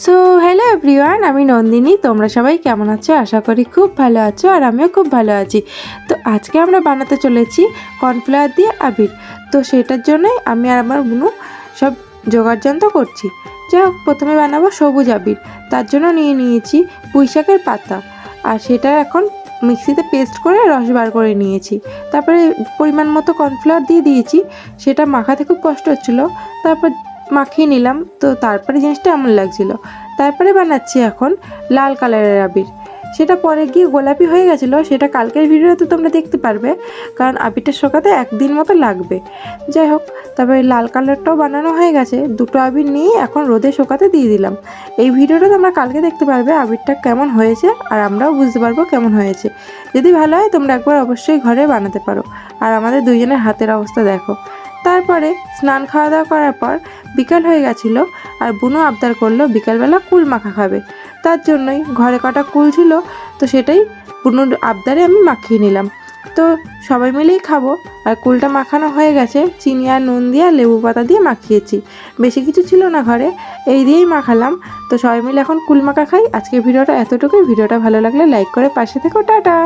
So hello everyone, আমি নন্দিনী। তোমরা সবাই কেমন আছো? আশা করি খুব ভালো আছো, আর আমিও খুব ভালো আছি। তো আজকে আমরা বানাতে চলেছি কর্নফ্লাওয়ার দিয়ে আবির। তো সেটার জন্যই আমি আর আমার বুনু সব জোগাড়যন্ত্র করছি। যাই হোক, প্রথমে বানাবো সবুজ আবির। তার জন্য নিয়ে নিয়েছি পুঁইশাকের পাতা, আর সেটা এখন মিক্সিতে পেস্ট করে রস বার করে নিয়েছি। তারপরে পরিমাণ মতো কর্নফ্লাওয়ার দিয়ে দিয়েছি। সেটা মাখাতে খুব কষ্ট হচ্ছিলো, তারপর মাখিয়ে নিলাম। তো তারপরে জিনিসটা এমন লাগছিল। তারপরে বানাচ্ছি এখন লাল কালারের আবির। সেটা পরে গিয়ে গোলাপি হয়ে গেছিলো, সেটা কালকের ভিডিওতে তোমরা দেখতে পারবে, কারণ আবিরটা শোকাতে একদিন মতো লাগবে। যাই হোক, তারপরে লাল কালারটাও বানানো হয়ে গেছে। দুটো আবির নিয়ে এখন রোদে শোকাতে দিয়ে দিলাম। এই ভিডিওটা তোমরা কালকে দেখতে পারবে আবিরটা কেমন হয়েছে, আর আমরাও বুঝতে পারবো কেমন হয়েছে। যদি ভালো হয় তোমরা একবার অবশ্যই ঘরে বানাতে পারো। আর আমাদের দুইজনের হাতের অবস্থা দেখো। তারপরে স্নান খাওয়া দাওয়া করার পর বিকাল হয়ে গেছিলো, আর বুনু আবদার করলো বিকালবেলা কুল মাখা খাবে। তার জন্যই ঘরে কটা কুল ছিল, তো সেটাই বুনুর আবদারে আমি মাখিয়ে নিলাম। তো সবাই মিলেই খাবো। আর কুলটা মাখানো হয়ে গেছে, চিনি আর নুন দিয়ে আর লেবু পাতা দিয়ে মাখিয়েছি। বেশি কিছু ছিল না ঘরে, এই দিয়েই মাখালাম। তো সবাই মিলে এখন কুল মাখা খাই। আজকের ভিডিওটা এতটুকুই। ভিডিওটা ভালো লাগলে লাইক করে পাশে থেকো। টাটা।